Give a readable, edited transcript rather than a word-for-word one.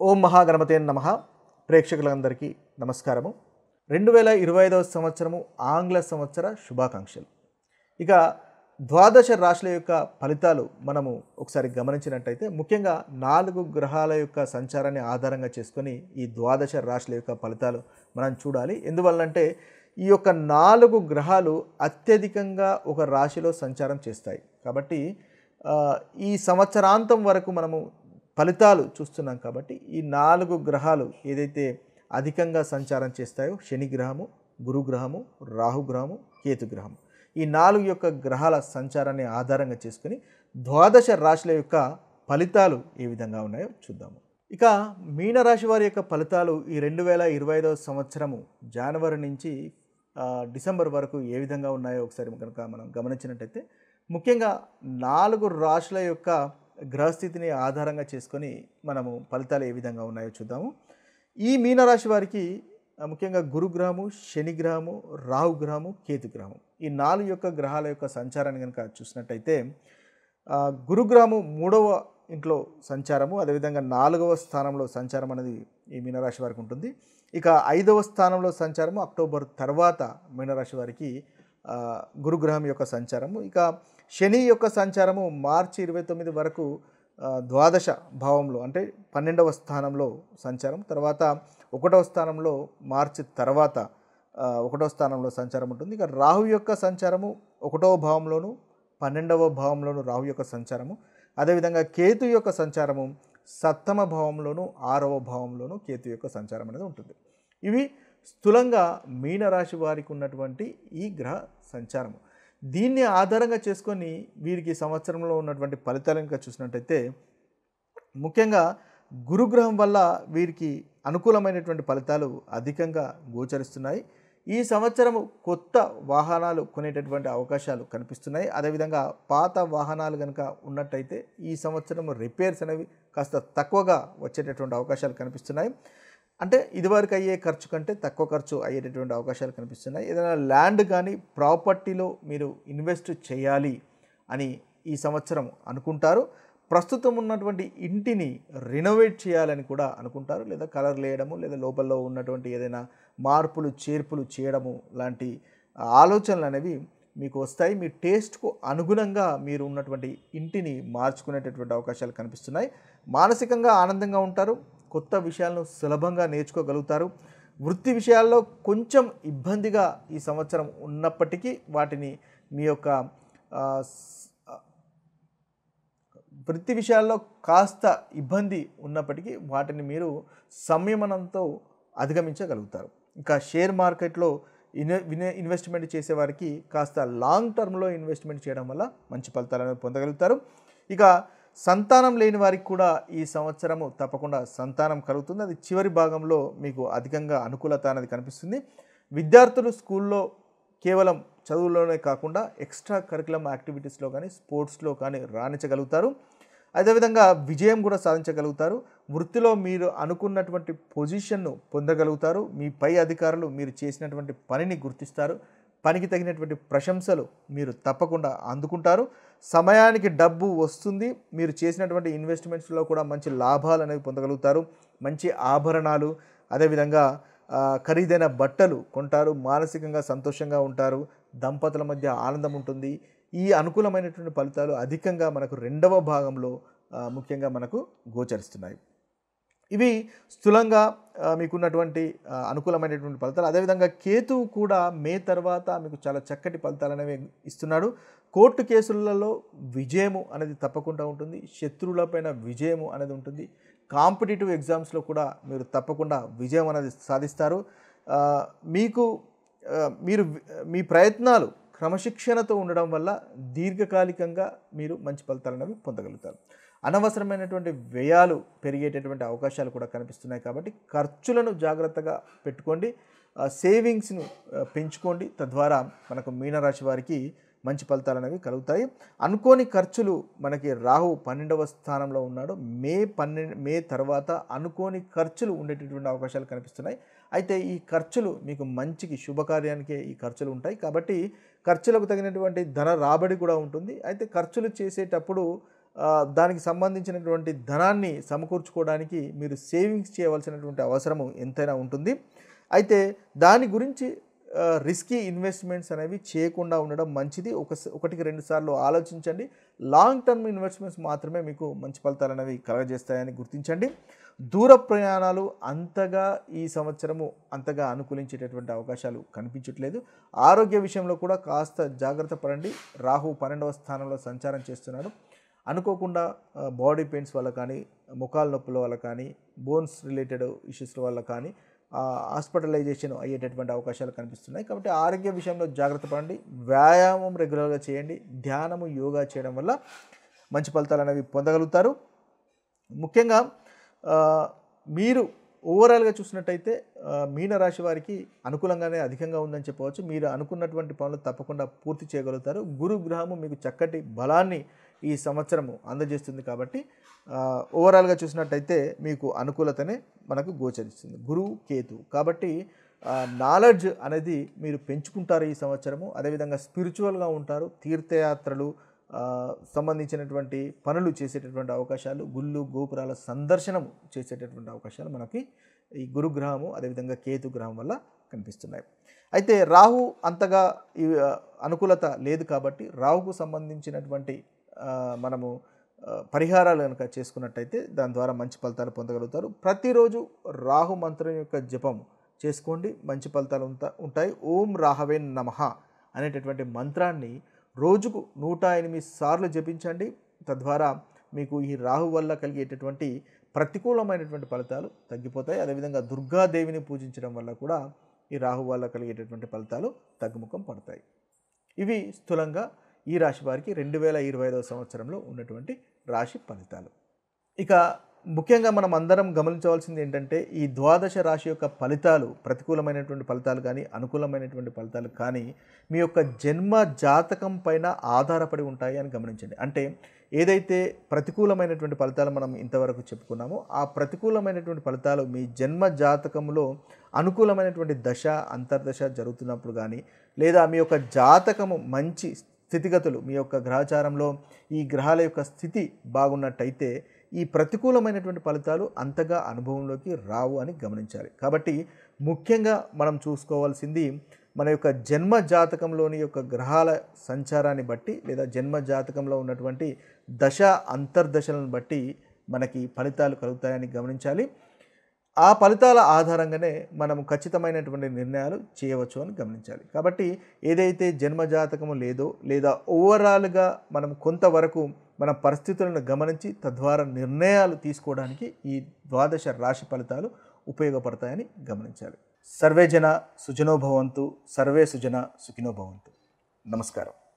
ఓం మహాగణపతే నమః. ప్రేక్షకులందరికీ నమస్కారము. 2025వ సంవత్సరము ఆంగ్ల సంవత్సర శుభాకాంక్షలు. ఇక ద్వాదశ రాశుల యొక్క ఫలితాలు మనము ఒకసారి గమనించినట్టయితే ముఖ్యంగా 4 గ్రహాల యొక్క సంచారాన్ని ఆధారంగా చేసుకొని ఈ ద్వాదశ రాశుల యొక్క ఫలితాలు మనం చూడాలి. ఎందువల్లంటే ఈ యొక్క 4 గ్రహాలు అత్యధికంగా ఒక రాశిలో సంచారం చేస్తాయి. కాబట్టి ఈ సంవత్సరాంతం వరకు మనము ఫలితాలు చూస్తున్నాం. కాబట్టి ఈ 4 గ్రహాలు ఏదైతే అధికంగా సంచారం చేస్తాయో శని గ్రహము, గురుగ్రహము, రాహుగ్రహము, కేతుగ్రహము, ఈ 4 యొక్క గ్రహాల సంచారాన్ని ఆధారంగా చేసుకుని ద్వాదశ రాశుల యొక్క ఫలితాలు ఏ విధంగా ఉన్నాయో చూద్దాము. ఇక మీనరాశి వారి యొక్క ఫలితాలు ఈ 2025వ సంవత్సరము జనవరి నుంచి డిసెంబర్ వరకు ఏ విధంగా ఉన్నాయో ఒకసారి కనుక మనం గమనించినట్టయితే ముఖ్యంగా 4 రాశుల యొక్క గ్రహస్థితిని ఆధారంగా చేసుకొని మనము ఫలితాలు ఏ విధంగా ఉన్నాయో చూద్దాము. ఈ మీనరాశి వారికి ముఖ్యంగా గురుగ్రహము, శనిగ్రహము, రాహుగ్రహము, కేతుగ్రహము, ఈ 4 యొక్క గ్రహాల యొక్క సంచారాన్ని కనుక చూసినట్టయితే గురుగ్రహము 3వ ఇంట్లో సంచారము, అదేవిధంగా 4వ స్థానంలో సంచారం అనేది ఈ మీనరాశి వారికి ఉంటుంది. ఇక 5వ స్థానంలో సంచారము అక్టోబర్ తర్వాత మీనరాశి వారికి గురుగ్రహం యొక్క సంచారము. ఇక శని యొక్క సంచారము మార్చి 29 వరకు ద్వాదశ భావంలో అంటే 12వ స్థానంలో సంచారం, తర్వాత 1వ స్థానంలో మార్చి తర్వాత 1వ స్థానంలో సంచారం ఉంటుంది. ఇక రాహు యొక్క సంచారము 1వ భావంలోను 12వ భావంలోను రాహు యొక్క సంచారము, అదేవిధంగా కేతు యొక్క సంచారము 7వ భావంలోను 6వ భావంలోను కేతు యొక్క సంచారం అనేది ఉంటుంది. ఇవి స్థూలంగా మీనరాశి వారికి ఉన్నటువంటి ఈ గ్రహ సంచారము. దీన్ని ఆధారంగా చేసుకొని వీరికి సంవత్సరంలో ఉన్నటువంటి ఫలితాలను ఇంకా చూసినట్టయితే ముఖ్యంగా గురుగ్రహం వల్ల వీరికి అనుకూలమైనటువంటి ఫలితాలు అధికంగా గోచరిస్తున్నాయి. ఈ సంవత్సరము కొత్త వాహనాలు కొనేటటువంటి అవకాశాలు కనిపిస్తున్నాయి. అదేవిధంగా పాత వాహనాలు కనుక ఉన్నట్టయితే ఈ సంవత్సరం రిపేర్స్ అనేవి కాస్త తక్కువగా వచ్చేటటువంటి అవకాశాలు కనిపిస్తున్నాయి. అంటే ఇదివరకు అయ్యే ఖర్చు కంటే తక్కువ ఖర్చు అయ్యేటటువంటి అవకాశాలు కనిపిస్తున్నాయి. ఏదైనా ల్యాండ్ కానీ ప్రాపర్టీలో మీరు ఇన్వెస్ట్ చేయాలి అని ఈ సంవత్సరం అనుకుంటారు. ప్రస్తుతం ఉన్నటువంటి ఇంటిని రినోవేట్ చేయాలని కూడా అనుకుంటారు, లేదా కలర్ వేయడము, లేదా లోపల ఉన్నటువంటి ఏదైనా మార్పులు చేర్పులు చేయడము లాంటి ఆలోచనలు అనేవి మీకు వస్తాయి. మీ టేస్ట్కు అనుగుణంగా మీరు ఉన్నటువంటి ఇంటిని మార్చుకునేటటువంటి అవకాశాలు కనిపిస్తున్నాయి. మానసికంగా ఆనందంగా ఉంటారు, కొత్త విషయాలను సులభంగా నేర్చుకోగలుగుతారు. వృత్తి విషయాల్లో కొంచెం ఇబ్బందిగా ఈ సంవత్సరం ఉన్నప్పటికీ వాటిని మీ యొక్క వృత్తి విషయాల్లో కాస్త ఇబ్బంది ఉన్నప్పటికీ వాటిని మీరు సంయమనంతో అధిగమించగలుగుతారు. ఇంకా షేర్ మార్కెట్లో ఇన్వెస్ట్మెంట్ చేసేవారికి కాస్త లాంగ్ టర్మ్లో ఇన్వెస్ట్మెంట్ చేయడం వల్ల మంచి ఫలితాలను పొందగలుగుతారు. ఇక సంతానం లేని వారికి కూడా ఈ సంవత్సరము తప్పకుండా సంతానం కలుగుతుంది. అది చివరి భాగంలో మీకు అధికంగా అనుకూలత అనేది కనిపిస్తుంది. విద్యార్థులు స్కూల్లో కేవలం చదువులోనే కాకుండా ఎక్స్ట్రా కరికులం యాక్టివిటీస్లో కానీ స్పోర్ట్స్లో కానీ రాణించగలుగుతారు. అదేవిధంగా విజయం కూడా సాధించగలుగుతారు. వృత్తిలో మీరు అనుకున్నటువంటి పొజిషన్ను పొందగలుగుతారు. మీ పై అధికారులు మీరు చేసినటువంటి పనిని గుర్తిస్తారు. పనికి తగినటువంటి ప్రశంసలు మీరు తప్పకుండా అందుకుంటారు. సమయానికి డబ్బు వస్తుంది. మీరు చేసినటువంటి ఇన్వెస్ట్మెంట్స్లో కూడా మంచి లాభాలు అనేవి పొందగలుగుతారు. మంచి ఆభరణాలు, అదేవిధంగా ఖరీదైన బట్టలు కొంటారు. మానసికంగా సంతోషంగా ఉంటారు. దంపతుల మధ్య ఆనందం ఉంటుంది. ఈ అనుకూలమైనటువంటి ఫలితాలు అధికంగా మనకు 2వ భాగంలో ముఖ్యంగా మనకు గోచరిస్తున్నాయి. ఇవి స్థూలంగా మీకున్నటువంటి అనుకూలమైనటువంటి ఫలితాలు. అదేవిధంగా కేతువు కూడా మే తర్వాత మీకు చాలా చక్కటి ఫలితాలు అనేవి ఇస్తున్నాడు. కోర్టు కేసులలో విజయము అనేది తప్పకుండా ఉంటుంది. శత్రువులపైన విజయము అనేది ఉంటుంది. కాంపిటేటివ్ ఎగ్జామ్స్లో కూడా మీరు తప్పకుండా విజయం అనేది సాధిస్తారు. మీరు మీ ప్రయత్నాలు క్రమశిక్షణతో ఉండడం వల్ల దీర్ఘకాలికంగా మీరు మంచి ఫలితాలు అనేవి పొందగలుగుతారు. అనవసరమైనటువంటి వ్యయాలు పెరిగేటటువంటి అవకాశాలు కూడా కనిపిస్తున్నాయి. కాబట్టి ఖర్చులను జాగ్రత్తగా పెట్టుకోండి, సేవింగ్స్ను పెంచుకోండి. తద్వారా మనకు మీనరాశి వారికి మంచి ఫలితాలు అనేవి కలుగుతాయి. అనుకోని ఖర్చులు మనకి రాహు 12వ స్థానంలో ఉన్నాడు. మే తర్వాత అనుకోని ఖర్చులు ఉండేటటువంటి అవకాశాలు కనిపిస్తున్నాయి. అయితే ఈ ఖర్చులు మీకు మంచికి శుభకార్యానికే ఈ ఖర్చులు ఉంటాయి. కాబట్టి ఖర్చులకు తగినటువంటి ధన రాబడి కూడా ఉంటుంది. అయితే ఖర్చులు చేసేటప్పుడు దానికి సంబంధించినటువంటి ధనాన్ని సమకూర్చుకోవడానికి మీరు సేవింగ్స్ చేయవలసినటువంటి అవసరము ఎంతైనా ఉంటుంది. అయితే దాని గురించి రిస్కీ ఇన్వెస్ట్మెంట్స్ అనేవి చేయకుండా ఉండడం మంచిది. ఒకటికి 2 సార్లు ఆలోచించండి. లాంగ్ టర్మ్ ఇన్వెస్ట్మెంట్స్ మాత్రమే మీకు మంచి ఫలితాలు అనేవి కలగజేస్తాయని గుర్తించండి. దూర ప్రయాణాలు ఈ సంవత్సరము అంతగా అనుకూలించేటటువంటి అవకాశాలు కనిపించట్లేదు. ఆరోగ్య విషయంలో కూడా కాస్త జాగ్రత్త పడండి. రాహు 12వ స్థానంలో సంచారం చేస్తున్నాడు. అనుకోకుండా బాడీ పెయిన్స్ వల్ల కానీ, ముఖాల నొప్పుల వల్ల కానీ, బోన్స్ రిలేటెడ్ ఇష్యూస్ వల్ల కానీ హాస్పిటలైజేషన్ అయ్యేటటువంటి అవకాశాలు కనిపిస్తున్నాయి. కాబట్టి ఆరోగ్య విషయంలో జాగ్రత్త పడండి. వ్యాయామం రెగ్యులర్గా చేయండి. ధ్యానము, యోగా చేయడం వల్ల మంచి ఫలితాలు అనేవి పొందగలుగుతారు. ముఖ్యంగా మీరు ఓవరాల్గా చూసినట్టయితే మీనరాశి వారికి అనుకూలంగానే అధికంగా ఉందని చెప్పవచ్చు. మీరు అనుకున్నటువంటి పనులు తప్పకుండా పూర్తి చేయగలుగుతారు. గురు గ్రహము మీకు చక్కటి బలాన్ని ఈ సంవత్సరము అందజేస్తుంది. కాబట్టి ఓవరాల్గా చూసినట్టయితే మీకు అనుకూలతనే మనకు గోచరిస్తుంది గురువు, కేతు. కాబట్టి నాలెడ్జ్ అనేది మీరు పెంచుకుంటారు ఈ సంవత్సరము. అదేవిధంగా స్పిరిచువల్గా ఉంటారు. తీర్థయాత్రలు సంబంధించినటువంటి పనులు చేసేటటువంటి అవకాశాలు, గుళ్ళు గోపురాల సందర్శనం చేసేటటువంటి అవకాశాలు మనకి ఈ గురుగ్రహము అదేవిధంగా కేతు గ్రహం వల్ల కనిపిస్తున్నాయి. అయితే రాహు అంతగా అనుకూలత లేదు. కాబట్టి రాహుకు సంబంధించినటువంటి మనము పరిహారాలు కనుక చేసుకున్నట్టయితే దాని ద్వారా మంచి ఫలితాలు పొందగలుగుతారు. ప్రతిరోజు రాహు మంత్రం యొక్క జపం చేసుకోండి, మంచి ఫలితాలు ఉంటాయి. ఓం రాహవే నమః అనేటటువంటి మంత్రాన్ని రోజుకు 108 సార్లు జపించండి. తద్వారా మీకు ఈ రాహు వల్ల కలిగేటటువంటి ప్రతికూలమైనటువంటి ఫలితాలు తగ్గిపోతాయి. అదేవిధంగా దుర్గాదేవిని పూజించడం వల్ల కూడా ఈ రాహు వల్ల కలిగేటటువంటి ఫలితాలు తగ్గుముఖం పడతాయి. ఇవి స్థూలంగా ఈ రాశి వారికి 2025వ సంవత్సరంలో ఉన్నటువంటి రాశి ఫలితాలు. ఇక ముఖ్యంగా మనం అందరం గమనించవలసింది ఏంటంటే ఈ ద్వాదశ రాశి యొక్క ఫలితాలు ప్రతికూలమైనటువంటి ఫలితాలు కానీ అనుకూలమైనటువంటి ఫలితాలు కానీ మీ యొక్క జన్మ జాతకం పైన ఆధారపడి ఉంటాయి అని గమనించండి. అంటే ఏదైతే ప్రతికూలమైనటువంటి ఫలితాలు మనం ఇంతవరకు చెప్పుకున్నామో ఆ ప్రతికూలమైనటువంటి ఫలితాలు మీ జన్మ జాతకంలో అనుకూలమైనటువంటి దశ అంతర్దశ జరుగుతున్నప్పుడు కానీ, లేదా మీ యొక్క జాతకము మంచి స్థితిగతులు, మీ యొక్క గ్రహచారంలో ఈ గ్రహాల యొక్క స్థితి బాగున్నట్టయితే ఈ ప్రతికూలమైనటువంటి ఫలితాలు అంతగా అనుభవంలోకి రావు అని గమనించాలి. కాబట్టి ముఖ్యంగా మనం చూసుకోవాల్సింది మన యొక్క జన్మ జాతకంలోని యొక్క గ్రహాల సంచారాన్ని బట్టి, లేదా జన్మ జాతకంలో ఉన్నటువంటి దశ అంతర్దశలను బట్టి మనకి ఫలితాలు కలుగుతాయని గమనించాలి. ఆ ఫలితాల ఆధారంగానే మనం ఖచ్చితమైనటువంటి నిర్ణయాలు చేయవచ్చు అని గమనించాలి. కాబట్టి ఏదైతే జన్మజాతకము లేదో, లేదా ఓవరాల్గా మనం కొంతవరకు మన పరిస్థితులను గమనించి తద్వారా నిర్ణయాలు తీసుకోవడానికి ఈ ద్వాదశ రాశి ఫలితాలు ఉపయోగపడతాయని గమనించాలి. సర్వే జన సుజనో భవంతు, సర్వే సుజన సుఖినో భవంతు. నమస్కారం.